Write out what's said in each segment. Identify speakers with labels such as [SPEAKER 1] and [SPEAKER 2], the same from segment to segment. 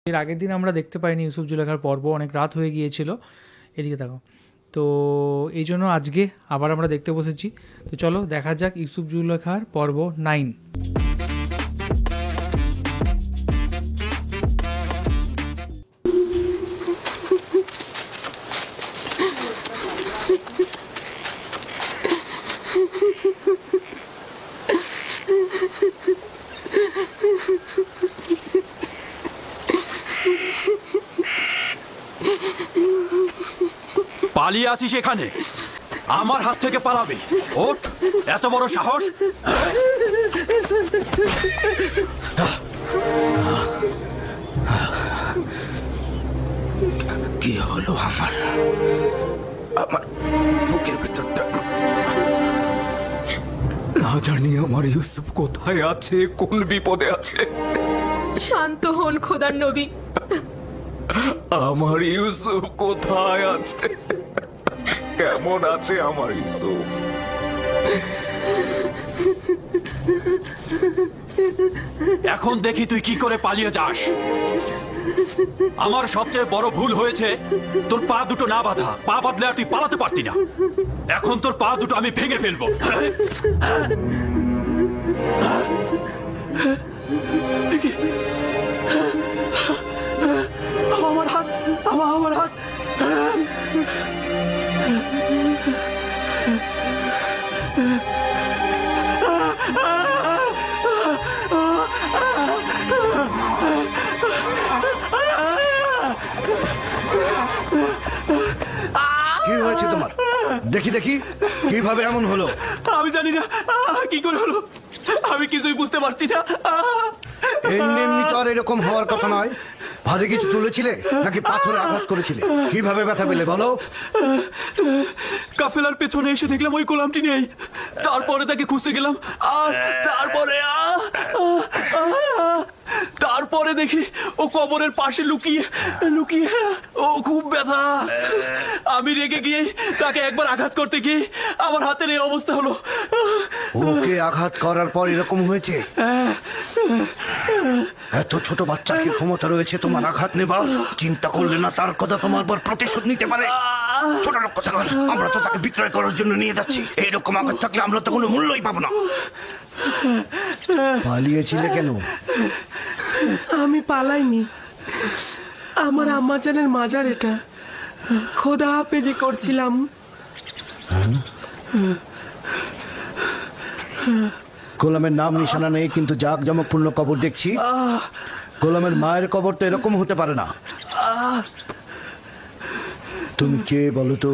[SPEAKER 1] এর আগের দিন আমরা দেখতে পাইনি ইউসুফ জুলেখার পর্ব, অনেক রাত হয়ে গিয়েছিল, এদিকে দেখো। তো এই জন্য আজকে আবার আমরা দেখতে বসেছি। তো চলো দেখা যাক ইউসুফ জুলেখার পর্ব 9।
[SPEAKER 2] পালিয়ে আছিস এখানে, আমার হাত থেকে পালাবি? ওঠ, এত বড় সাহস! কি হলো আমার বুকের ভিতরটা? না জানি আমার ইউসুফ কোথায় আছে, কোন বিপদে আছে।
[SPEAKER 3] শান্ত হন খোদার নবী।
[SPEAKER 2] আমার ইউসুফ কোথায় আছে? কেমন আছে আমার ইউসুফ? এখন দেখি তুই কি করে পালিয়ে যাস। আমার সবচেয়ে বড় ভুল হয়েছে তোর পা দুটো না বাঁধা। পা বাঁধলে আর তুই পালাতে পারতি না। এখন তোর পা দুটো আমি ভেঙে ফেলবো। আমার হাত, আমার হাত!
[SPEAKER 4] কি হয়েছে তোমার? দেখি দেখি কিভাবে এমন হলো।
[SPEAKER 2] আমি জানি না কি করে হলো, আমি কিছুই বুঝতে পারছি না।
[SPEAKER 4] এমনি এমনি তো আর এরকম হওয়ার কথা নয়। ভারী কিছু তুলেছিলে নাকি পাথরে আঘাত করেছিলে? কিভাবে ব্যথা পেলে বলো।
[SPEAKER 2] কাফেলার পেছনে এসে দেখলাম ওই গোলামটি নেই। তারপরে তাকে খুঁজতে গেলাম, আর তারপরে দেখি ও কবরের পাশে লুকিয়ে লুকিয়ে। ও খুব ব্যথা। আমি রেগে গিয়ে তাকে একবার আঘাত করতে গিয়ে আমার হাতের এই অবস্থা হলো।
[SPEAKER 4] ওকে আঘাত করার পর এরকম হয়েছে? এত ছোট বাচ্চার কি ক্ষমতা রয়েছে তোমার আঘাত নেবার? চিন্তা করলে না তার কথা তোমার পর প্রতিশোধ নিতে পারে? ছোট লোক কথা বল। আমরা তো তাকে বিক্রয় করার জন্য নিয়ে যাচ্ছি। এইরকম আঘাত থাকলে আমরা তো কোনো মূল্যই পাবো না। পালিয়েছিলে কেন?
[SPEAKER 5] আমি পালাইনি, আমার আম্মাজানের মাজার এটা। খোদা হাফেজি করছিলাম।
[SPEAKER 4] গোলামের নাম নিশানা নেই, কিন্তু জাঁকজমকপূর্ণ কবর দেখছি। গোলামের মায়ের কবর তো এরকম হতে পারে না। তুমি কে বলো তো?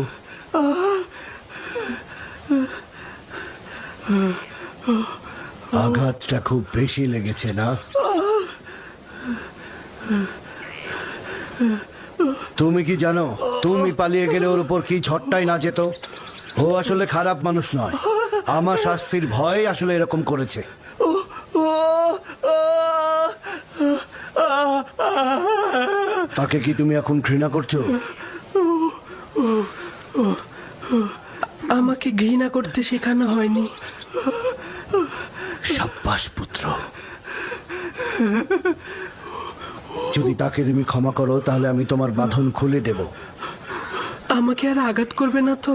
[SPEAKER 4] আঘাতটা খুব বেশি লেগেছে না? তুমি কি জানো তুমি পালিয়ে গেলে ওর উপর কি ঝড়টাই না যেত? ও আসলে খারাপ মানুষ নয়। আমার শাস্তির ভয় আসলে এরকম করেছে। তাকে কি তুমি এখন ঘৃণা করছো?
[SPEAKER 5] আমাকে ঘৃণা করতে শেখানো হয়নি।
[SPEAKER 4] সাব্বাস পুত্র। যদি তাকে তুমি ক্ষমা করো তাহলে আমি তোমার বাঁধন খুলে দেব।
[SPEAKER 5] আমাকে আর আঘাত করবে না তো?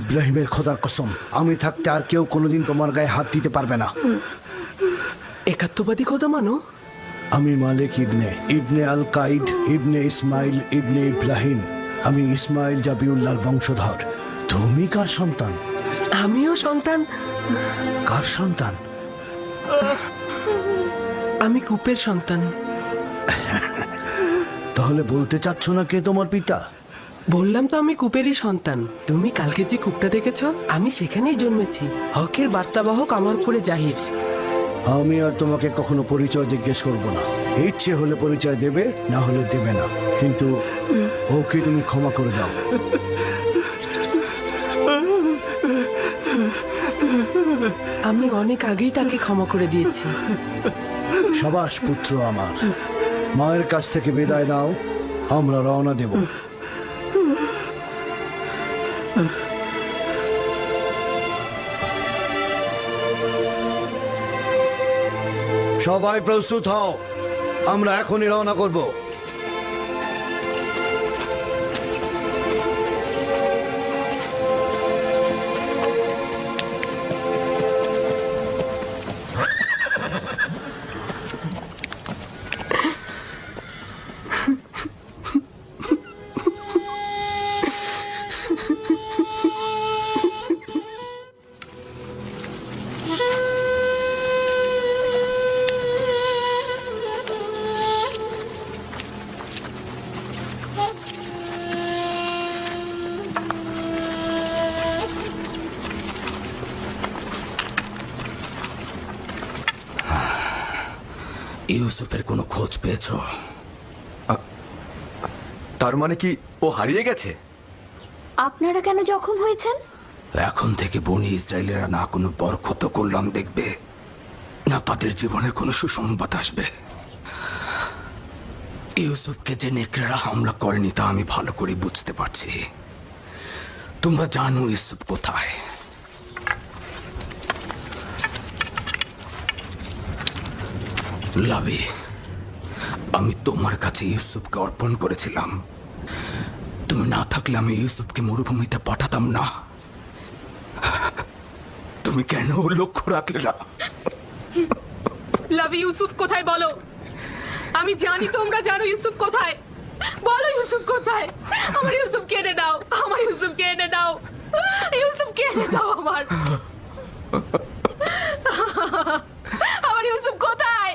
[SPEAKER 4] ইব্রাহিমের খোদার কসম, আমি থাকতে আর কেউ কোনোদিন তোমার গায়ে হাত দিতে পারবে না।
[SPEAKER 5] একাত্মবাদী খোদা মানো?
[SPEAKER 4] আমি মালিক ইবনে আল কাইদ ইবনে ইসমাইল ইবনে ইব্রাহিম। আমি ইসমাইল জাবিউল্লাহর বংশধর। তুমি কার সন্তান?
[SPEAKER 5] আমিও সন্তান।
[SPEAKER 4] কার সন্তান?
[SPEAKER 5] আমি কূপের সন্তান।
[SPEAKER 4] তাহলে বলতে চাচ্ছ না কে তোমার পিতা?
[SPEAKER 5] বললাম তো আমি কূপেরই সন্তান। তুমি কালকে যে কূপটা দেখেছ, আমি সেখানেই জন্মেছি। হকের বার্তাবাহক আমার উপরে জাহির।
[SPEAKER 4] আমি আর তোমাকে কখনো পরিচয় জিজ্ঞেস করবো না। ইচ্ছে হলে পরিচয় দেবে, না হলে দেবে না, কিন্তু ওকে তুমি ক্ষমা করে দাও।
[SPEAKER 5] আমি অনেক আগেই তাকে ক্ষমা করে দিয়েছি।
[SPEAKER 4] সাবাস পুত্র আমার। মায়ের কাছ থেকে বিদায় নাও, আমরা রওনা দেব। সবাই প্রস্তুত হও, আমরা এখনই রওনা করব।
[SPEAKER 6] ইউসুফের কোনো খোঁজ পেয়েছো?
[SPEAKER 7] তার মানে কি ও হারিয়ে গেছে?
[SPEAKER 8] আপনারা কেন জখম হয়েছেন?
[SPEAKER 6] এখন থেকে বনি ইসরায়েলেরা না কোনো বরকত কল্যাণ দেখবে, না তাদের জীবনে কোনো সুসংবাদ আসবে। ইউসুফকে যে নেকড়েরা হামলা করেনি তা আমি ভালো করে বুঝতে পারছি। তোমরা জানো ইউসুফ কোথায়। লাভি, আমি তোমার কাছে ইউসুফকে অর্পণ করেছিলাম। তুমি না থাকলে আমি ইউসুফকে মরুভূমিতে পাঠাতাম না। তুমি কেন ওর লক্ষ্য রাখলে না?
[SPEAKER 3] লাভি, ইউসুফ কোথায় বলো? আমি জানি তোমরা জানো ইউসুফ কোথায়। বলো ইউসুফ কোথায়? আমার ইউসুফকে এনে দাও, আমার ইউসুফকে এনে দাও, ইউসুফকে এনে দাও আমার। আমার ইউসুফ কোথায়?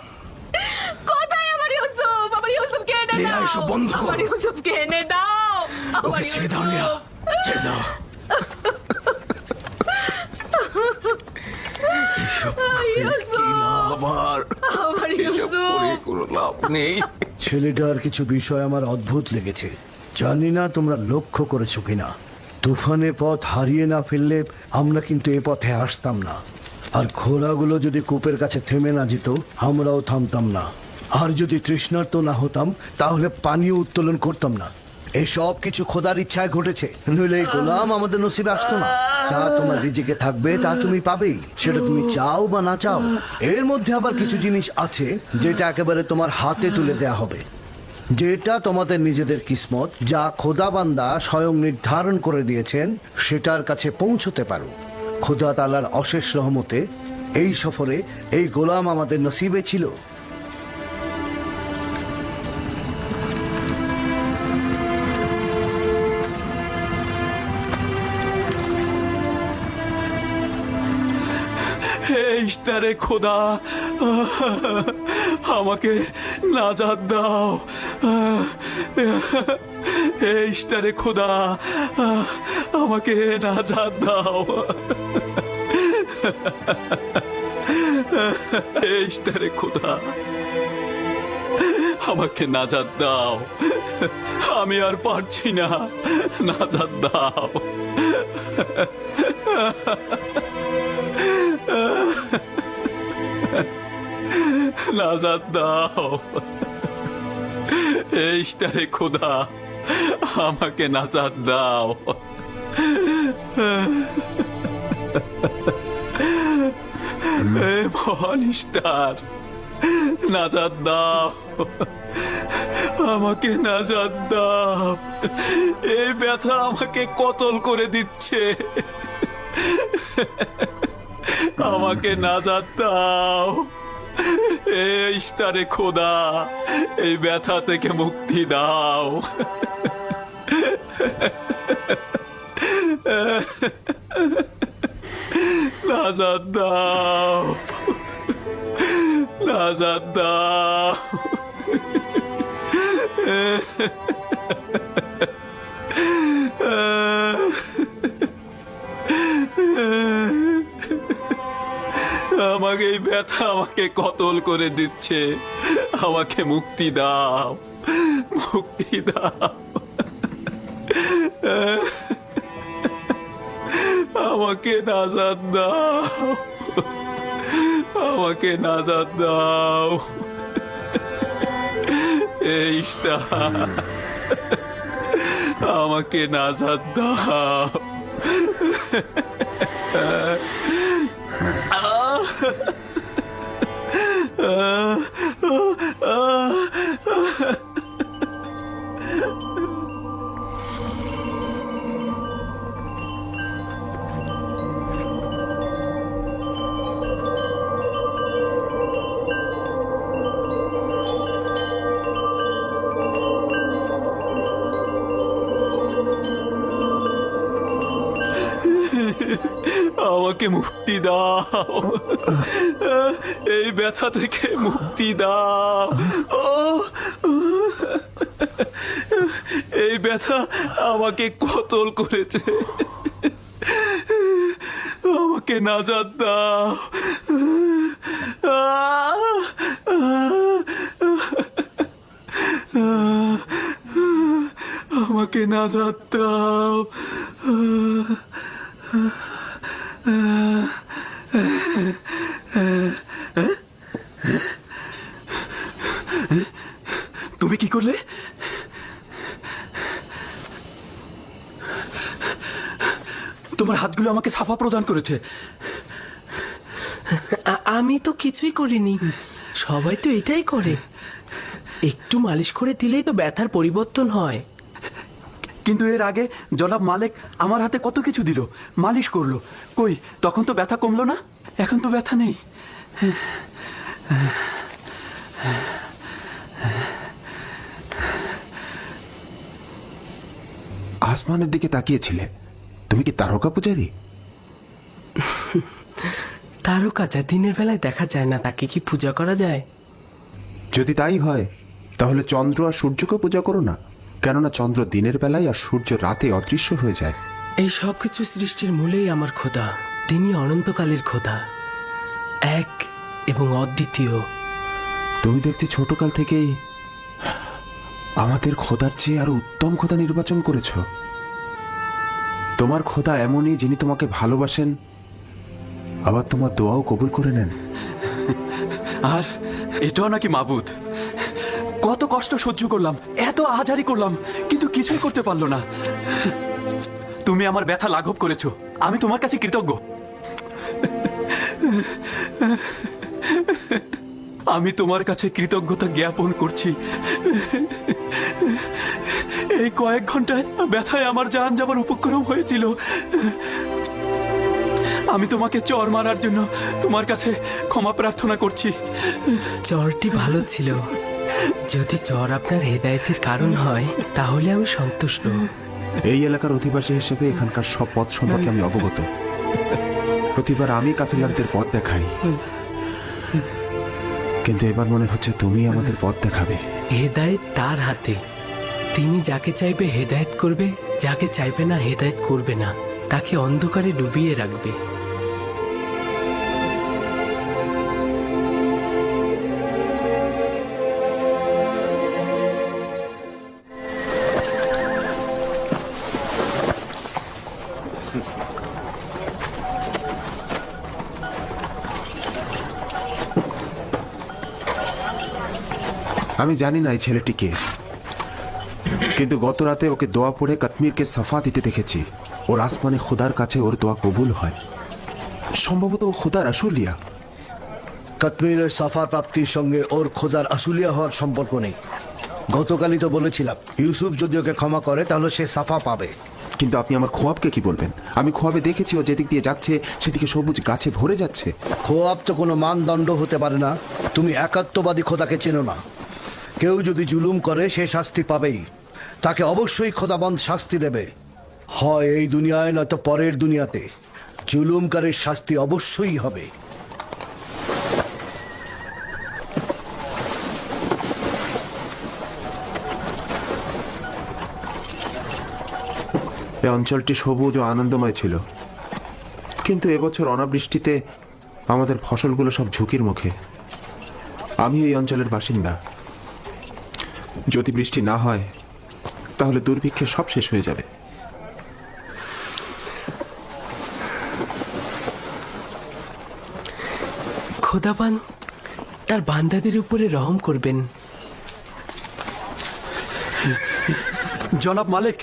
[SPEAKER 3] কোথায় আমার ইউসুফ? আমার ইউসুফকে এনে
[SPEAKER 6] লিয়া,
[SPEAKER 3] দাও,
[SPEAKER 6] এসব বন্ধ করো।
[SPEAKER 3] আমার ইউসুফকে এনে দাও, আমার
[SPEAKER 6] ওকে ছেড়ে দাও লিয়া, ছেড়ে দাও। এসব
[SPEAKER 3] ইউসুফ,
[SPEAKER 6] আমার
[SPEAKER 3] আমার ইউসুফ।
[SPEAKER 6] কোনো লাভ নেই।
[SPEAKER 4] ছেলেটার কিছু বিষয় আমার অদ্ভুত লেগেছে। জানি না তোমরা লক্ষ্য করেছো কিনা, তুফানে পথ হারিয়ে না ফেললে আমরা কিন্তু এ পথে আসতাম না। আর ঘোড়াগুলো যদি কূপের কাছে থেমে না যেত, আমরাও থামতাম না। আর যদি তৃষ্ণার্ত না হতাম, তাহলে পানীয় উত্তোলন করতাম না। এসব কিছু খোদার ইচ্ছায় ঘটেছে, নইলে এই গোলাম আমাদের নসিবে আসতো না। যা তোমার রিজিকে থাকবে তা তুমি পাবেই, সেটা তুমি চাও বা না চাও। এর মধ্যে আবার কিছু জিনিস আছে যেটা একেবারে তোমার হাতে তুলে দেয়া হবে, যেটা তোমাদের নিজেদের কিসমত, যা খোদা বান্দা স্বয়ং নির্ধারণ করে দিয়েছেন, সেটার কাছে পৌঁছতে পারো। খোদা তাআলার অশেষ রহমতে এই সফরে এই গোলাম আমাদের নসিবে ছিল।
[SPEAKER 2] ইশতারে খোদা, আমাকে নাজাত দাও। ইশতারে খোদা, আমাকে নাজাত দাও। ইশতারে খোদা, আমাকে নাজাত দাও। আমি আর পারছি না, নাজাত দাও। নাজাত দাও। ইশতারে খোদা, আমাকে নাজাত দাও। মহান ইশতার, নাজাত দাও, আমাকে নাজাত দাও। এই ব্যথা আমাকে কতল করে দিচ্ছে। আমাকে নাজাত দাও। ইশতারে খোদা, এই ব্যথা থেকে মুক্তি দাও। নাজাত দাও, নাজাত দাও। আমাকে এই ব্যথা আমাকে কতল করে দিচ্ছে। আমাকে মুক্তি দাও, মুক্তি দাও। আমাকে নাজাত দাও, আমাকে নাজাত দাও। এইটা আমাকে নাজাত দাও। আমাকে মুক্তি দাও, এই ব্যথা থেকে মুক্তি দাও। এই ব্যথা আমাকে কতল করেছে, আমাকে নাজাত দাও। আমাকে নাজাত দাও। তুমি কি করলে? তোমার হাতগুলো আমাকে সাফা প্রদান করেছে।
[SPEAKER 5] আমি তো কিছুই করিনি, সবাই তো এটাই করে। একটু মালিশ করে দিলেই তো ব্যথার পরিবর্তন হয়।
[SPEAKER 2] কিন্তু এর আগে জনাব মালিক আমার হাতে কত কিছু দিল, মালিশ করলো, কই তখন তো ব্যথা কমলো না? এখন তো ব্যথা নেই।
[SPEAKER 9] আসমানের দিকে তাকিয়েছিলে, তুমি কি তারকা পূজারী?
[SPEAKER 5] তারকা যা দিনের বেলায় দেখা যায় না, তাকে কি পূজা করা যায়?
[SPEAKER 9] যদি তাই হয় তাহলে চন্দ্র আর সূর্যকে পূজা করো না, কেননা চন্দ্র দিনের বেলায় আর সূর্য রাতে অদৃশ্য হয়ে যায়।
[SPEAKER 5] এই সব কিছু সৃষ্টির মূলেই আমার খোদা। তিনি অনন্তকালের খোদা, এক এবং অদ্বিতীয়।
[SPEAKER 9] তুমি দেখছি ছোটকাল থেকেই আমাদের খোদার চেয়ে আরো উত্তম খোদা নির্বাচন করেছ। তোমার খোদা এমনই, যিনি তোমাকে ভালোবাসেন, আবার তোমার দোয়াও কবুল করে নেন।
[SPEAKER 2] আর এটাও নাকি মাবুদ? কত কষ্ট সহ্য করলাম, এত আহাজারি করলাম, কিন্তু কিছুই করতে পারলো না। তুমি আমার ব্যথা লাঘব করেছো, আমি তোমার কাছে কৃতজ্ঞ। আমি তোমার কাছে কৃতজ্ঞতা জ্ঞাপন করছি। এই কয়েক ঘন্টায় ব্যথায় আমার জান যাবার উপক্রম হয়েছিল। আমি তোমাকে চর মারার জন্য তোমার কাছে ক্ষমা প্রার্থনা করছি।
[SPEAKER 5] চরটি ভালো ছিল। যদি চর আপনার হেদায়েতের কারণ হয় তাহলে আমি সন্তুষ্ট।
[SPEAKER 9] এই এলাকার অধিবাসী হিসেবে এখানকার সব পথ সম্পর্কে আমি অবগত। প্রতিবার আমি কাফিলারদের পথ দেখাই, কিন্তু এবার মনে হচ্ছে তুমি আমাদের পথ দেখাবে।
[SPEAKER 5] হেদায়েত তার হাতে। তিনি যাকে চাইবে হেদায়েত করবে, যাকে চাইবে না হেদায়েত করবে না, তাকে অন্ধকারে ডুবিয়ে রাখবে।
[SPEAKER 9] আমি জানি না এই ছেলেটি কে, কিন্তু গত রাতে ওকে দোয়া পড়ে কাশ্মীরকে সাফা দিতে দেখেছি। ওর আসমানে খোদার কাছে ওর দোয়া কবুল হয়। সম্ভবত ও খোদার আসুলিয়া।
[SPEAKER 4] কাশ্মীরের সাফা প্রাপ্তির সঙ্গে ওর খোদার আসুলিয়া হওয়ার সম্পর্ক নেই। গতকালই তো বলেছিলাম, ইউসুফ যদি ওকে ক্ষমা করে তাহলে সে সাফা পাবে।
[SPEAKER 9] কিন্তু আপনি আমার খোয়াবকে কি বলবেন? আমি খোয়াবে দেখেছি ও যেদিক দিয়ে যাচ্ছে সেদিকে সবুজ গাছে ভরে যাচ্ছে।
[SPEAKER 4] খোয়াব তো কোনো মানদণ্ড হতে পারে না। তুমি একাত্মবাদী খোদাকে চেনো না। কেউ যদি জুলুম করে সে শাস্তি পাবেই, তাকে অবশ্যই খোদাবন্ধ শাস্তি দেবে, হয় এই দুনিয়ায় নয়তো পরের দুনিয়াতে। জুলুমকারীর শাস্তি অবশ্যই হবে।
[SPEAKER 9] এই অঞ্চলটি সবুজ ও আনন্দময় ছিল, কিন্তু এবছর অনাবৃষ্টিতে আমাদের ফসলগুলো সব ঝুঁকির মুখে। আমি এই অঞ্চলের বাসিন্দা। যদি বৃষ্টি না হয় তাহলে দুর্ভিক্ষে সব শেষ হয়ে যাবে।
[SPEAKER 5] খোদাবান তার বান্দাদের উপরে রহম করবেন।
[SPEAKER 2] জনাব মালিক,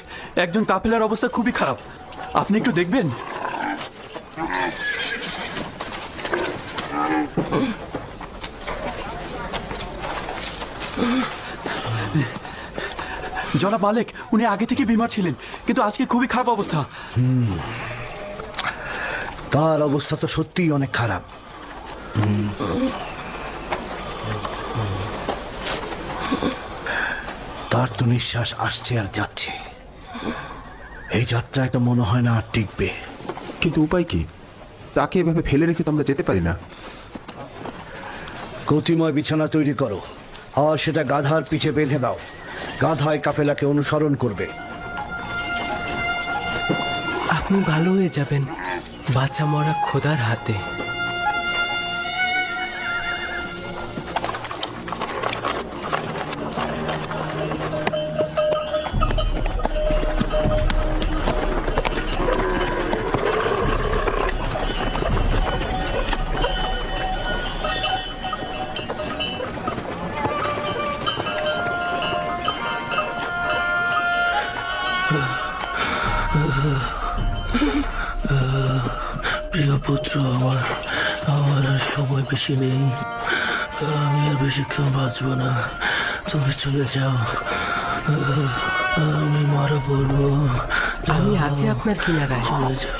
[SPEAKER 2] একজন কাফেলার অবস্থা খুবই খারাপ, আপনি একটু দেখবেন। জনাব মালিক, উনি আগে থেকে বিমার ছিলেন, কিন্তু আজকে খুবই খারাপ অবস্থা।
[SPEAKER 4] তার অবস্থা তো সত্যিই অনেক খারাপ। তার তো নিঃশ্বাস আসছে আর যাচ্ছে। এই যাত্রায় তো মনে হয় না আর টিকবে।
[SPEAKER 9] কিন্তু উপায় কি? তাকে এভাবে ফেলে রেখে তো আমরা যেতে পারি না।
[SPEAKER 4] গতিময় বিছানা তৈরি করো আর সেটা গাধার পিঠে বেঁধে দাও। গাধায় কাফেলাকে অনুসরণ করবে।
[SPEAKER 5] আপনি ভালো হয়ে যাবেন বাঁচা মরা খোদার হাতে।
[SPEAKER 10] প্রিয় পুত্র, আমার আর সময় বেশি নেই। আমি আর বেশিক্ষণ বাঁচবো না। তুমি চলে যাও, আমি মারা পড়বো।
[SPEAKER 5] আমি আছি আপনার কিনারায়।
[SPEAKER 10] চলে যাও।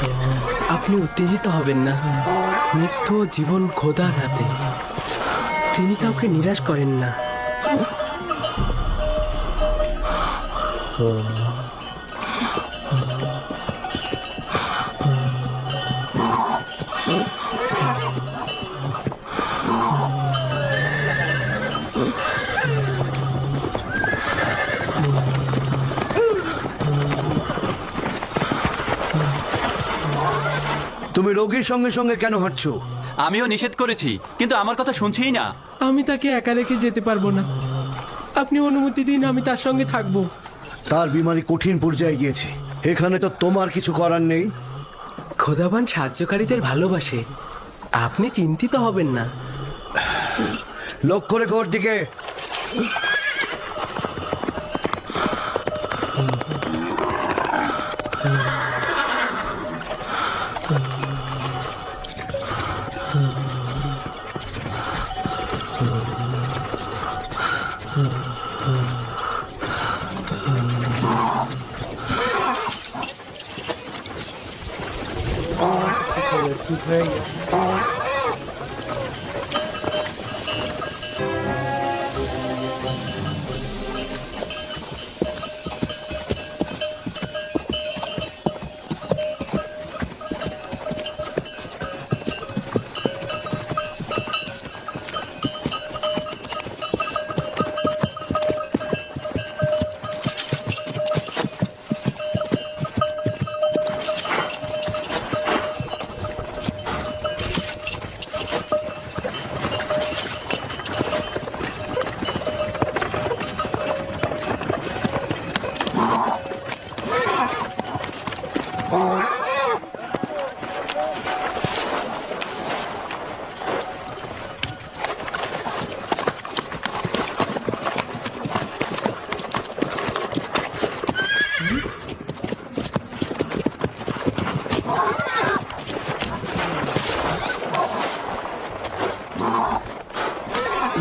[SPEAKER 5] আপনি উত্তেজিত হবেন না। মৃত্যু ও জীবন খোদার হাতে। তিনি কাউকে নিরাশ করেন না।
[SPEAKER 4] তুমি রোগীর সঙ্গে সঙ্গে কেন হাঁটছো?
[SPEAKER 2] আমিও নিষেধ করেছি, কিন্তু আমার কথা শুনছেই না।
[SPEAKER 5] আমি তাকে একা রেখে যেতে পারবো না। আপনি অনুমতি দিন, আমি তার সঙ্গে থাকবো।
[SPEAKER 4] তার বিমারি কঠিন পর্যায়ে গিয়েছে। এখানে তো তোমার কিছু করার নেই।
[SPEAKER 5] খোদাবান সাহায্যকারীদের ভালোবাসে। আপনি চিন্তিত হবেন না।
[SPEAKER 4] লক্ষ্য রেখো ওর দিকে।
[SPEAKER 1] ঠিক হয়ে গেছে।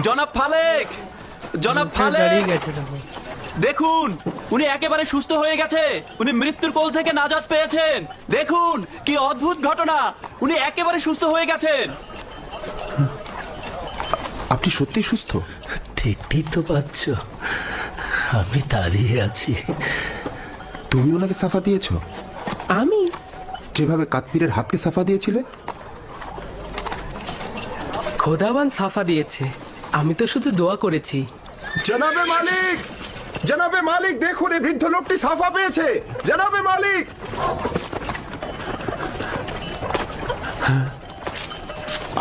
[SPEAKER 2] জনাব ফালেক, জনাব ফালেক,
[SPEAKER 1] দাঁড়িয়ে গেছে দেখো।
[SPEAKER 2] দেখুন উনি একেবারে সুস্থ হয়ে গেছে। উনি মৃত্যুর কোল থেকে নাজাত পেয়েছেন। দেখুন কি অদ্ভুত ঘটনা, উনি একেবারে সুস্থ হয়ে গেছেন।
[SPEAKER 9] আপনি সত্যি সুস্থ?
[SPEAKER 10] দেখতেই তো পাচ্ছ, আমি দাঁড়িয়ে আছি।
[SPEAKER 9] তুমি ওনাকে সাফা দিয়েছো?
[SPEAKER 5] আমি
[SPEAKER 9] যেভাবে কাতপীরের হাতকে সাফা দিয়েছিলে?
[SPEAKER 5] খোদাবান সাফা দিয়েছে, আমি তো শুধু দোয়া করেছি।
[SPEAKER 9] জনাবে মালিক, জনাবে মালিক, দেখুন এই বৃদ্ধ লোকটি সাফা পেয়েছে। জনাবে মালিক।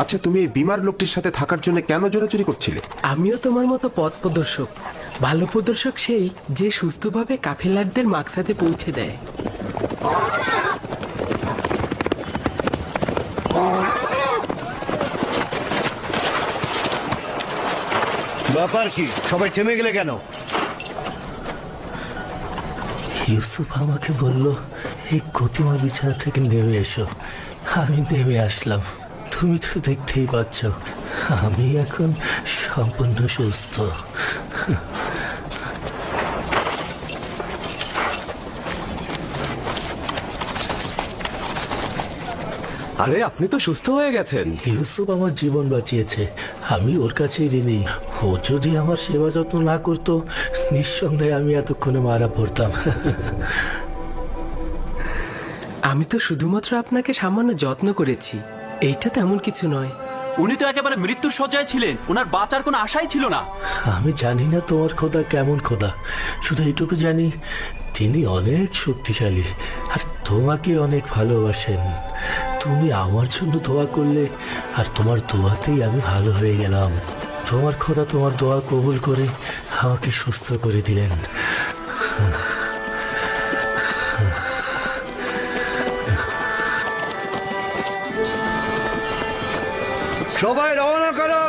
[SPEAKER 9] আচ্ছা, তুমি এই বিমার লোকটির সাথে থাকার জন্য কেন জোরাজুরি করছিলে?
[SPEAKER 5] আমিও তোমার মতো পথ প্রদর্শক। ভালো প্রদর্শক সেই যে সুস্থভাবে কাফেলারদের মাকসাদে পৌঁছে দেয়।
[SPEAKER 4] ব্যাপার কি? সবাই থেমে গেলে কেন?
[SPEAKER 10] ইউসুফ আমাকে বলল এই গতিময় বিছানা থেকে নেমে এসো। আমি নেমে আসলাম। তুমি তো দেখতেই পাচ্ছ আমি এখন সম্পূর্ণ সুস্থ।
[SPEAKER 7] আরে আপনি তো সুস্থ হয়ে গেছেন।
[SPEAKER 10] ইউসুফ আমার জীবন বাঁচিয়েছে, আমি ওর কাছেই ঋণী। ও যদি আমার সেবা যত্ন না করতো নিঃসন্দেহে আমি এতক্ষণে মারা পড়তাম।
[SPEAKER 5] আমি তো শুধুমাত্র আপনাকে সামান্য যত্ন করেছি। এইটা তেমন কিছু নয়।
[SPEAKER 2] উনি তো একেবারে মৃত্যুর শয্যায় ছিলেন, ওনার বাঁচার কোনো আশাই ছিল না।
[SPEAKER 10] আমি জানি না তোমার খোদা কেমন খোদা, শুধু এইটুকু জানি তিনি অনেক শক্তিশালী আর তোমাকে অনেক ভালোবাসেন। তুমি আমার জন্য দোয়া করলে আর তোমার দোয়াতেই আমি ভালো হয়ে গেলাম। তোমার খোদা তোমার দোয়া কবুল করে আমাকে সুস্থ করে দিলেন।
[SPEAKER 4] সবাই রওনা করো।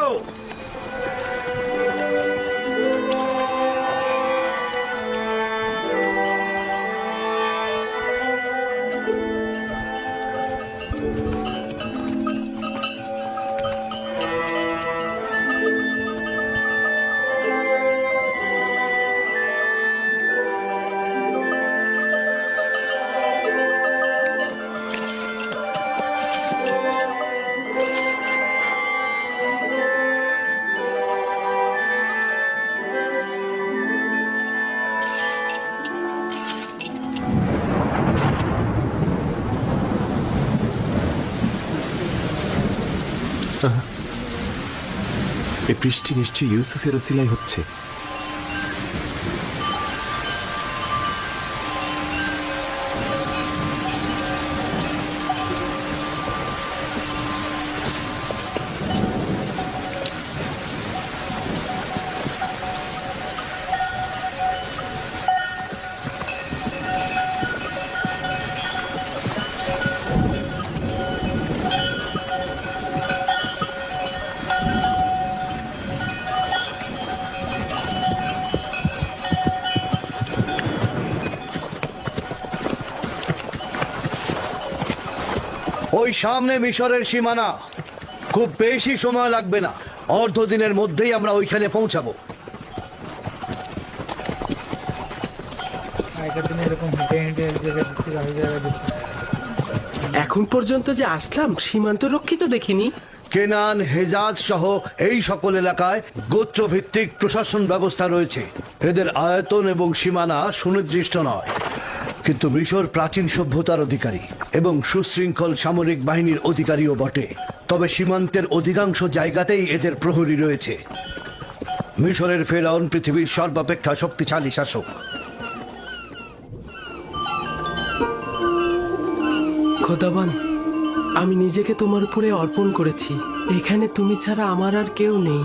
[SPEAKER 9] এই বৃষ্টি নিশ্চয়ই ইউসুফের ওসিলাই হচ্ছে।
[SPEAKER 4] ওই সামনে মিশরের সীমানা, খুব বেশি সময় লাগবে না, অর্ধ দিনের মধ্যেই আমরা ওইখানে পৌঁছাবো।
[SPEAKER 1] আগের দিনে এরকম হেঁটে হেঁটে এক জায়গায় থেকে আরেক জায়গায় যেতে।
[SPEAKER 5] এখন পর্যন্ত যে আসলাম সীমান্ত রক্ষিত দেখিনি।
[SPEAKER 4] কেনান, হেজাজ সহ এই সকল এলাকায় গোত্রভিত্তিক প্রশাসন ব্যবস্থা রয়েছে। এদের আয়তন এবং সীমানা সুনির্দিষ্ট নয়, কিন্তু মিশর প্রাচীন সভ্যতার অধিকারী এবং সুশৃঙ্খল সামরিক বাহিনীর অধিকারীও বটে। তবে সীমান্তের অধিকাংশ জায়গাতেই এদের প্রহরী রয়েছে। মিশরের ফেরাউন পৃথিবীর সর্বাপেক্ষা শক্তিশালী শাসক।
[SPEAKER 5] খোদাবান, আমি নিজেকে তোমার উপরে অর্পণ করেছি। এখানে তুমি ছাড়া আমার আর কেউ নেই।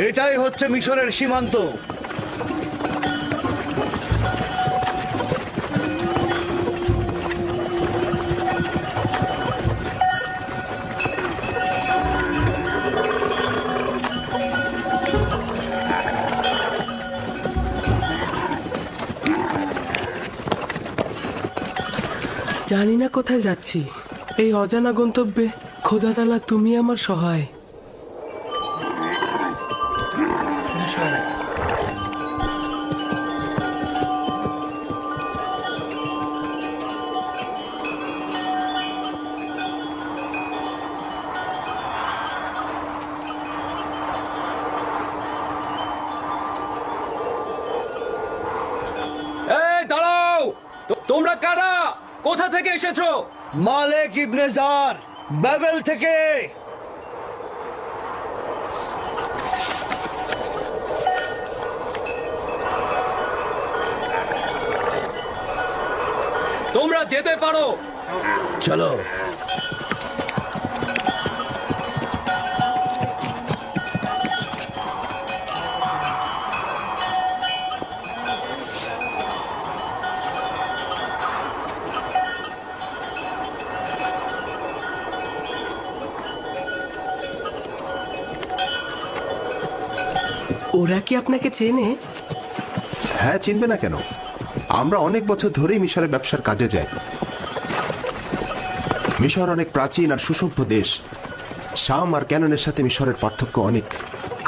[SPEAKER 4] এটাই হচ্ছে মিশরের সীমান্ত।
[SPEAKER 5] জানি না কোথায় যাচ্ছি। এই অজানা গন্তব্যে খোদা তাআলা তুমি আমার সহায়।
[SPEAKER 7] এই দাঁড়াও, তোমরা কারা? কোথা থেকে এসেছো?
[SPEAKER 4] মালেক ইবনে জার, বাবেল থেকে।
[SPEAKER 7] তোমরা যেতে পারো।
[SPEAKER 4] চলো।
[SPEAKER 5] ওরা কি আপনাকে চেনে?
[SPEAKER 9] হ্যাঁ, চিনবে না কেন? আমরা অনেক বছর ধরেই মিশরে ব্যবসার কাজে যাই। মিশর অনেক প্রাচীন আর সুসভ্য দেশ। শাম আর ক্যাননের সাথে মিশরের পার্থক্য অনেক।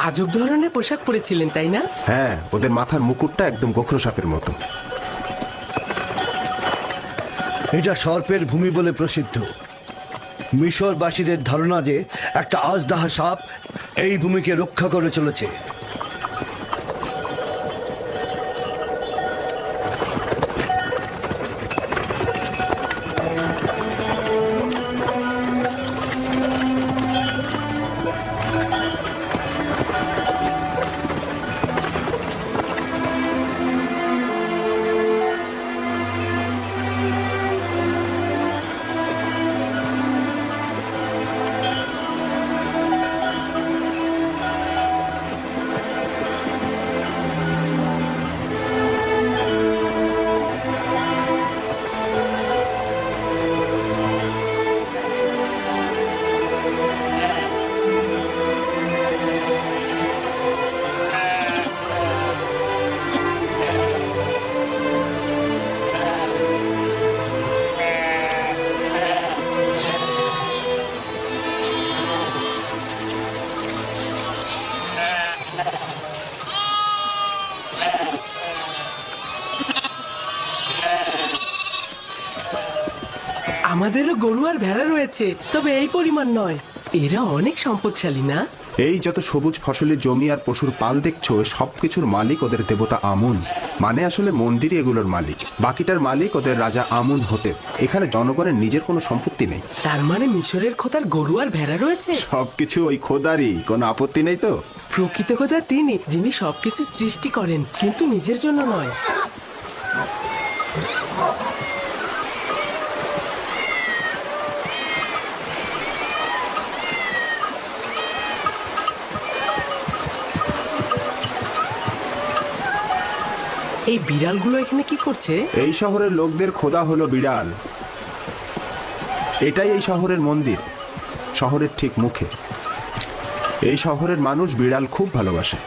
[SPEAKER 5] আজব ধরনের পোশাক পরেছিলেন, তাই না?
[SPEAKER 9] হ্যাঁ, ওদের মাথার মুকুটটা একদম গোখরো সাপের মতো।
[SPEAKER 4] এটা সর্পের ভূমি বলে প্রসিদ্ধ। মিশরবাসীদের ধারণা যে একটা আজদাহা সাপ এই ভূমিকে রক্ষা করে চলেছে।
[SPEAKER 5] আমাদেরও গরু আর ভেড়া রয়েছে, তবে এই পরিমাণ নয়। এরা অনেক সম্পদশালী, না?
[SPEAKER 9] এই যত সবুজ ফসলের জমি আর পশুর পাল দেখছো, সবকিছুর মালিক ওদের দেবতা আমুন। মানে আসলে মন্দিরই এগুলোর মালিক, বাকিটার মালিক ওদের রাজা আমুন হতে। এখানে জনগণের নিজের কোনো সম্পত্তি নেই।
[SPEAKER 5] তার মানে মিশরের খোদার গরু আর ভেড়া রয়েছে?
[SPEAKER 9] সবকিছু ওই খোদারই, কোনো আপত্তি নেই তো?
[SPEAKER 5] প্রকৃত খোদা তিনি, যিনি সবকিছু সৃষ্টি করেন, কিন্তু নিজের জন্য নয়। এই বিড়ালগুলো এখানে কি করছে?
[SPEAKER 9] এই শহরের লোকদের খোদা হলো বিড়াল। এটাই এই শহরের মন্দির, শহরের ঠিক মুখে। এই শহরের মানুষ বিড়াল খুব ভালোবাসে।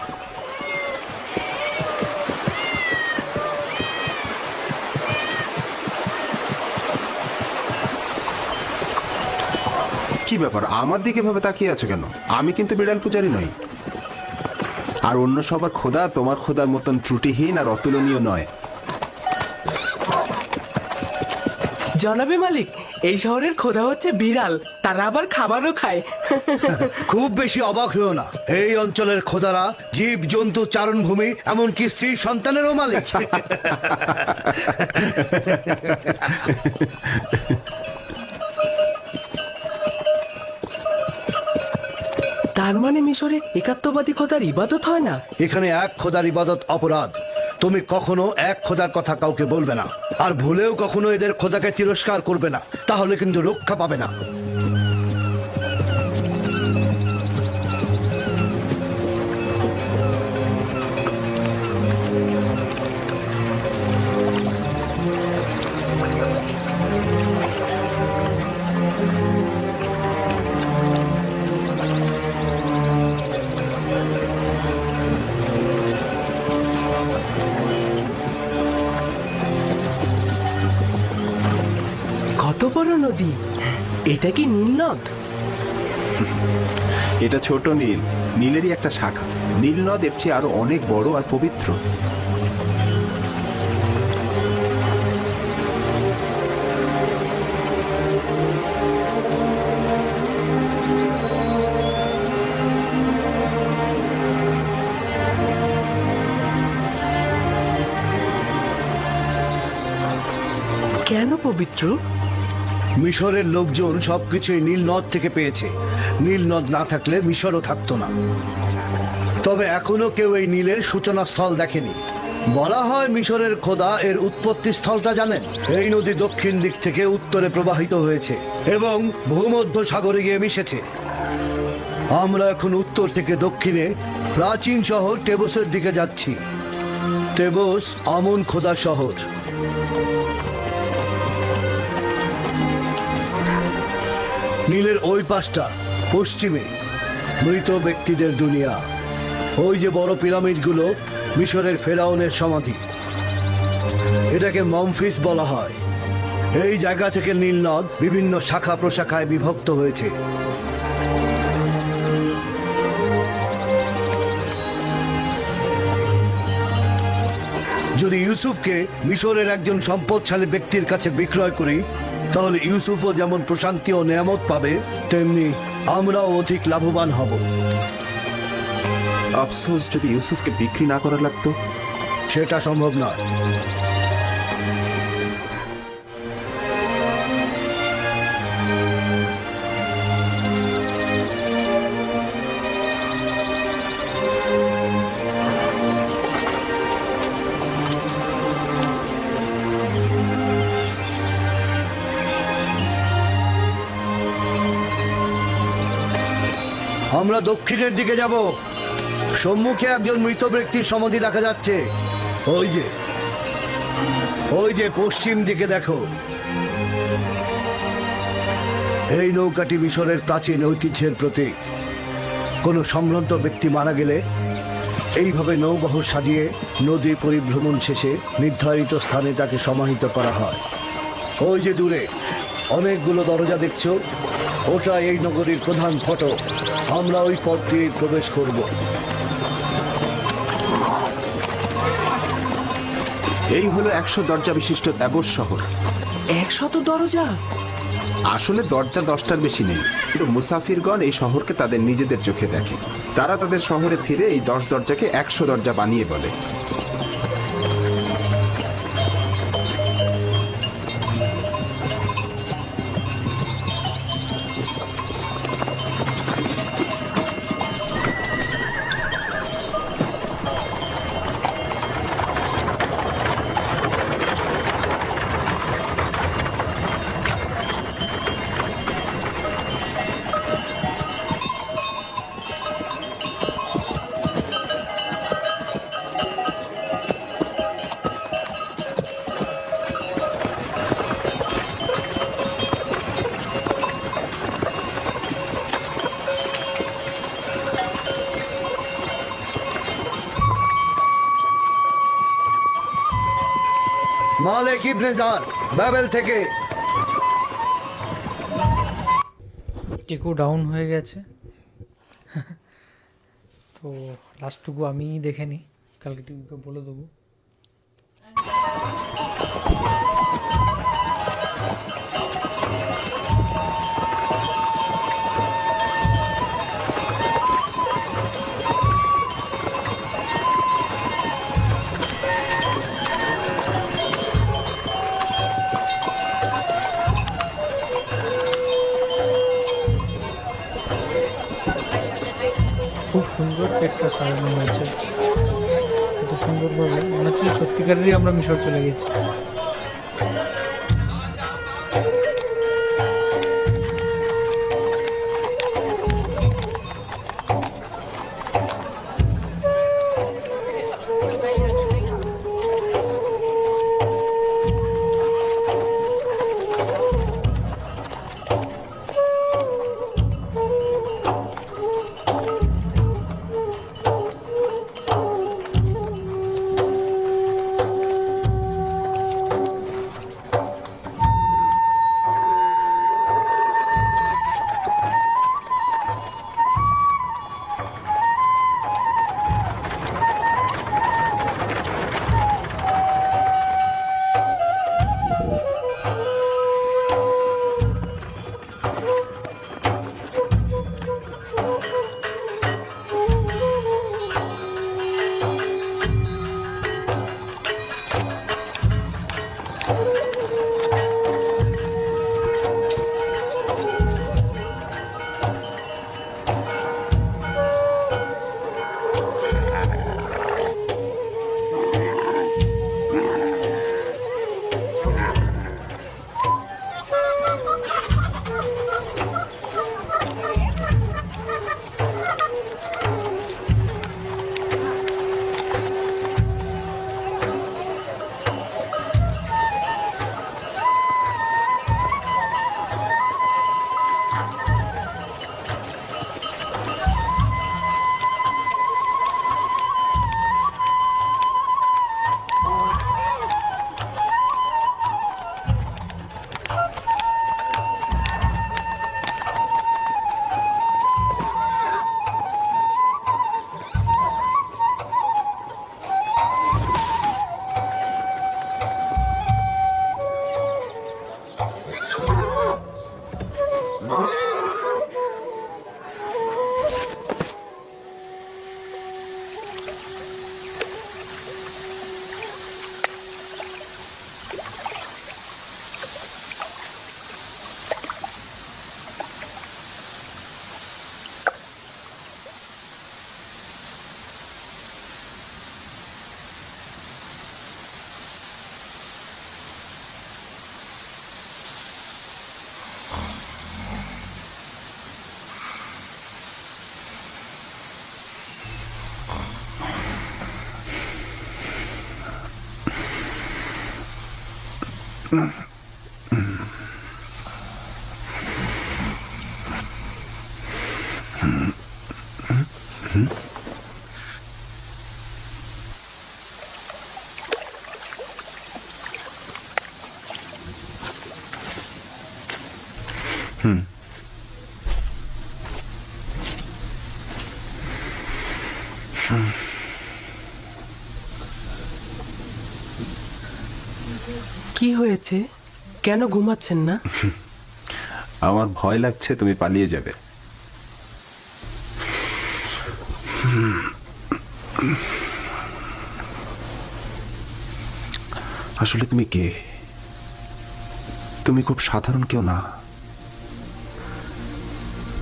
[SPEAKER 9] কি ব্যাপার, আমার দিকে ভাবে তাকিয়ে আছো কেন? আমি কিন্তু বিড়াল পূজারি নই। আর অন্য সবার খোদা তোমার খোদার মতন ত্রুটিহীন আর অতুলনীয় নয়।
[SPEAKER 5] জনাবে মালিক, এই শহরের খোদা হচ্ছে বিড়াল, তারা আবার খাবারও খায়।
[SPEAKER 4] খুব বেশি অবাক হয়েও না, এই অঞ্চলের খোদারা জীব জন্তু চারণভূমি এমনকি স্ত্রী সন্তানেরও মালিক।
[SPEAKER 5] তার মানে মিশরে একাত্মবাদী খোদার ইবাদত হয় না?
[SPEAKER 4] এখানে এক খোদার ইবাদত অপরাধ। তুমি কখনো এক খোদার কথা কাউকে বলবে না, আর ভুলেও কখনো এদের খোদাকে তিরস্কার করবে না, তাহলে কিন্তু রক্ষা পাবে না।
[SPEAKER 5] কত বড় নদী! এটা কি নীল নদ?
[SPEAKER 9] এটা ছোট নীল, নীলেরই একটা শাখা। নীল নদ এর চেয়ে আরো অনেক বড় আর পবিত্র।
[SPEAKER 5] কেন পবিত্র?
[SPEAKER 4] মিশরের লোকজন সবকিছুই নীল নদ থেকে পেয়েছে। নীল নদ না থাকলে মিশরও থাকতো না। তবে এখনো কেউ এই নীলের সূচনা স্থল দেখেনি। বলা হয় মিশরের খোদা এর উৎপত্তি স্থলটা জানেন। এই নদী দক্ষিণ দিক থেকে উত্তরে প্রবাহিত হয়েছে এবং ভূমধ্য সাগরে গিয়ে মিশেছে। আমরা এখন উত্তর থেকে দক্ষিণে প্রাচীন শহর টেবসের দিকে যাচ্ছি। টেবস আমন খোদা শহর। নীলের ওই পাশটা পশ্চিমে মৃত ব্যক্তিদের দুনিয়া। ওই যে বড় পিরামিডগুলো মিশরের ফেরাউনের সমাধি, এটাকে মমফিস বলা হয়। এই জায়গা থেকে নীল নদ বিভিন্ন শাখা প্রশাখায় বিভক্ত হয়েছে। যদি ইউসুফকে মিশরের একজন সম্পদশালী ব্যক্তির কাছে বিক্রয় করি, তাহলে ইউসুফও যেমন প্রশান্তি ও নেয়ামত পাবে, তেমনি আমরাও অধিক লাভবান হব।
[SPEAKER 9] আফসোস, যদি ইউসুফকে বিক্রি না করা লাগতো।
[SPEAKER 4] সেটা সম্ভব নয়। আমরা দক্ষিণের দিকে যাব। সম্মুখে একজন মৃত ব্যক্তির সমাধি দেখা যাচ্ছে। ওই যে পশ্চিম দিকে দেখো। এই নৌকাটি মিশরের প্রাচীন ঐতিহ্যের প্রতীক। কোনো সম্ভ্রান্ত ব্যক্তি মারা গেলে এইভাবে নৌবহর সাজিয়ে নদী পরিভ্রমণ শেষে নির্ধারিত স্থানে তাকে সমাহিত করা হয়। ওই যে দূরে অনেকগুলো দরজা দেখছো, ওটা এই নগরীর প্রধান ফটক। আমরা ওই পথ দিয়ে প্রবেশ করব।
[SPEAKER 9] এই হলো 100 দরজা বিশিষ্ট তাবস শহর।
[SPEAKER 5] 100 দরজা?
[SPEAKER 9] আসলে দরজা 10টার বেশি নেই, কিন্তু মুসাফিরগণ এই শহরকে তাদের নিজেদের চোখে দেখে। তারা তাদের শহরে ফিরে এই 10 দরজাকে 100 দরজা বানিয়ে বলে।
[SPEAKER 4] মালিক ইবনে জার, বাবেল থেকে।
[SPEAKER 1] টেকো ডাউন হয়ে গেছে। তো লাস্টটুকু আমি দেখে নিই, কালকে টিভিকে বলে দেবো। খুব সুন্দর সেটটা সাজানো হয়েছে, এত সুন্দরভাবে মনে হচ্ছে সত্যিকারেরই আমরা মিশর চলে গেছি।
[SPEAKER 5] কি হয়েছে? কেন ঘুমাচ্ছেন না?
[SPEAKER 9] আমার ভয় লাগছে তুমি পালিয়ে যাবে। আসলে তুমি কে? তুমি খুব সাধারণ কেউ না।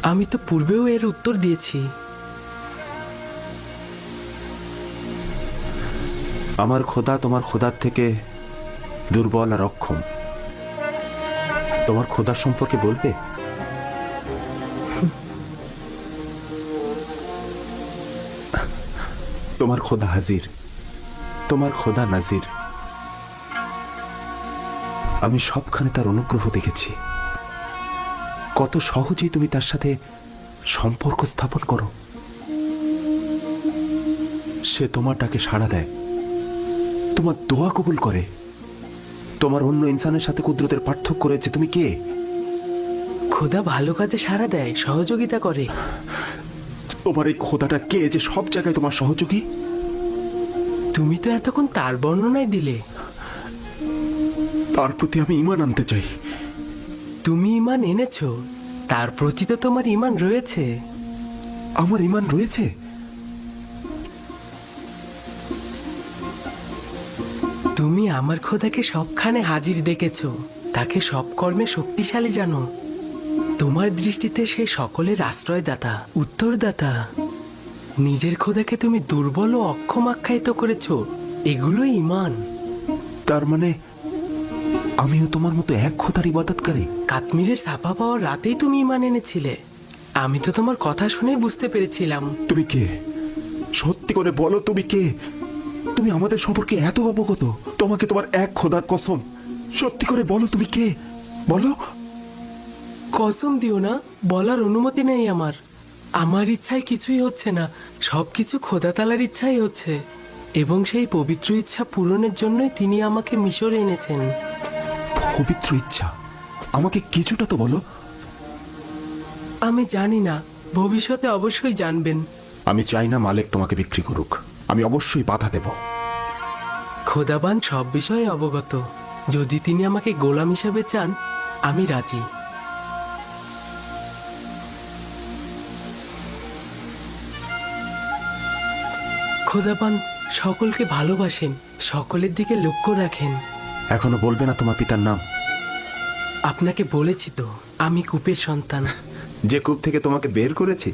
[SPEAKER 5] আমি তো পূর্বেও এর উত্তর দিয়েছি।
[SPEAKER 9] আমার খোদা তোমার খোদার থেকে দুর্বল আর অক্ষম। তোমার খোদার সম্পর্কে বলবে? তোমার খোদা হাজির, তোমার খোদা নাজির। আমি সবখানে তার অনুগ্রহ দেখেছি। কত সহজেই তুমি তার সাথে সম্পর্ক স্থাপন করো। সে তোমার ডাকে সাড়া দেয়, তোমার দোয়া কবুল করে। তোমার অন্য ইনসানের সাথে কুদরতের পার্থক্য রয়েছে। তুমি কে?
[SPEAKER 5] খোদা ভালো কাজে সাড়া দেয়, সহযোগিতা করে।
[SPEAKER 9] তোমার এই খোদাটা কে যে সব জায়গায় তোমার সহযোগী?
[SPEAKER 5] তুমি তো এতক্ষণ তার বর্ণনায় দিলে।
[SPEAKER 9] তার প্রতি আমি ঈমান আনতে চাই।
[SPEAKER 5] তুমি ঈমান এনেছো, তার প্রতি তো তোমার ঈমান রয়েছে।
[SPEAKER 9] আমার ঈমান রয়েছে?
[SPEAKER 5] তুমি আমার খোদাকে সবখানে হাজির দেখেছো, তাকে সব কর্মে শক্তিশালী জানো। তোমার দৃষ্টিতে সে সকলের আশ্রয়দাতা, উত্তরদাতা। নিজের খোদাকে তুমি দুর্বল ও অক্ষম আখ্যায়িত করেছো, এগুলোই ঈমান।
[SPEAKER 9] তার মানে আমিও তোমার মতো এক খোদার ইবাদতকারী?
[SPEAKER 5] কাশ্মীরের ছাপা পাওয়ার রাতেই তুমি ঈমান এনেছিলে। আমি তো তোমার কথা শুনে বুঝতে পেরেছিলাম।
[SPEAKER 9] তুমি কে? সত্যি করে বলো, তুমি কে? তুমি আমাদের সম্পর্কে এত অবগত। তোমাকে তোমার এক খোদার কসম, সত্যি করে বলো তুমি কে? বলো।
[SPEAKER 5] কসম দিও না, বলার অনুমতি নেই আমার। আমার ইচ্ছায় কিছুই হচ্ছে না, সবকিছু খোদা তাআলার ইচ্ছাই হচ্ছে। এবং সেই পবিত্র ইচ্ছা পূরণের জন্যই তিনি আমাকে মিশরে এনেছেন।
[SPEAKER 9] পবিত্র ইচ্ছা? আমাকে কিছুটা তো বলো।
[SPEAKER 5] আমি জানি না, ভবিষ্যতে অবশ্যই জানবেন।
[SPEAKER 9] আমি চাই না মালিক তোমাকে বিক্রি করুক। আমি অবশ্যই বাধা দেব।
[SPEAKER 5] খোদাবান সব বিষয়ে অবগত। যদি তিনি আমাকে গোলাম হিসাবে চান, আমি রাজি। খোদাবান সকলকে ভালোবাসেন, সকলের দিকে লক্ষ্য রাখেন।
[SPEAKER 9] এখনো বলবে না তোমার পিতার নাম?
[SPEAKER 5] আপনাকে বলেছি তো, আমি কূপের সন্তান।
[SPEAKER 9] যে কূপ থেকে তোমাকে বের করেছি?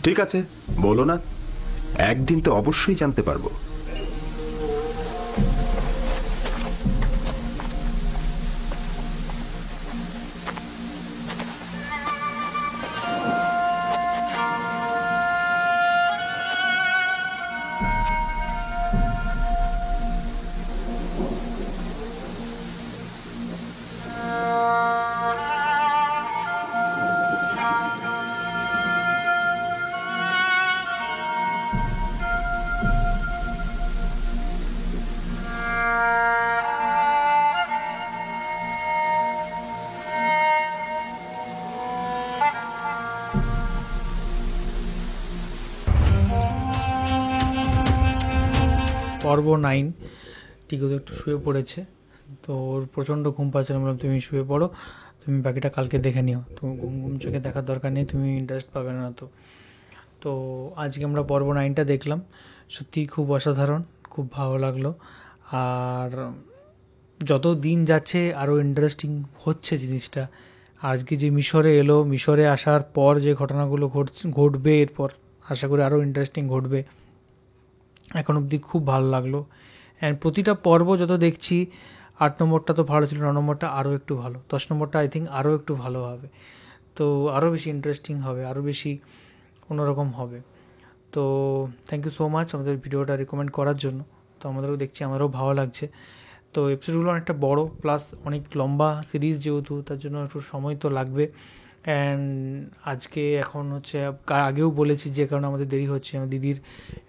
[SPEAKER 9] ঠিক আছে, বলো না। একদিন তো অবশ্যই জানতে পারবো।
[SPEAKER 1] পর্ব 9 টিকু তো একটু শুয়ে পড়েছে, তো ওর প্রচণ্ড ঘুম পাচ্ছে। আমি বললাম তুমি শুয়ে পড়ো, তুমি বাকিটা কালকে দেখে নিও। তো ঘুম ঘুম চোখে দেখার দরকার নেই, তুমি ইন্টারেস্ট পাবে না। তো আজকে আমরা পর্ব 9টা দেখলাম। সত্যি খুব অসাধারণ, খুব ভালো লাগলো। আর যত দিন যাচ্ছে আরও ইন্টারেস্টিং হচ্ছে জিনিসটা। আজকে যে মিশরে এলো, মিশরে আসার পর যে ঘটনাগুলো ঘটবে এরপর আশা করি আরও ইন্টারেস্টিং ঘটবে। এখন অবধি খুব ভালো লাগলো। অ্যান্ড প্রতিটা পর্ব যত দেখছি, 8 নম্বরটা তো ভালো ছিল, 9 নম্বরটা আরও একটু ভালো, 10 নম্বরটা আই থিঙ্ক আরও একটু ভালো হবে। তো আরও বেশি ইন্টারেস্টিং হবে, আরও বেশি অন্যরকম হবে। তো থ্যাংক ইউ সো মাচ আমাদের ভিডিওটা রেকমেন্ড করার জন্য। তো আমাদেরও দেখছি, আমারও ভালো লাগছে। তো এপিসোডগুলো অনেকটা বড়, প্লাস অনেক লম্বা সিরিজ যেহেতু, তার জন্য একটু সময় তো লাগবে। অ্যান্ড আজকে এখন হচ্ছে, আগেও বলেছি যে কারণে আমাদের দেরি হচ্ছে, আমার দিদির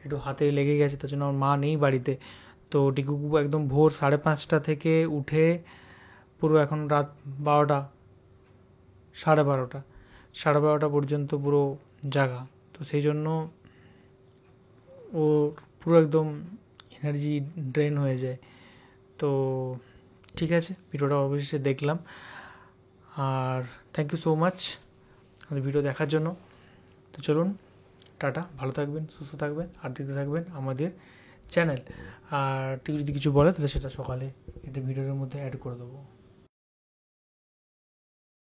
[SPEAKER 1] একটু হাতে লেগে গেছে, তার জন্য আমার মা নেই বাড়িতে। তো টিকু একদম ভোর 5:30 থেকে উঠে পুরো এখন রাত 12টা, 12:30 পর্যন্ত পুরো জাগা। তো সেই জন্য ও পুরো একদম এনার্জি ড্রেন হয়ে যায়। তো ঠিক আছে, ভিডিওটা অবশ্যই দেখলাম, আর থ্যাংক ইউ সো মাচ আমাদের ভিডিও দেখার জন্য। তো চলুন, টাটা, ভালো থাকবেন, সুস্থ থাকবেন, আর দেখতে থাকবেন আমাদের চ্যানেল। আর টিকু যদি কিছু বলে তাহলে সেটা সকালে এটা ভিডিওর মধ্যে অ্যাড করে দেবো।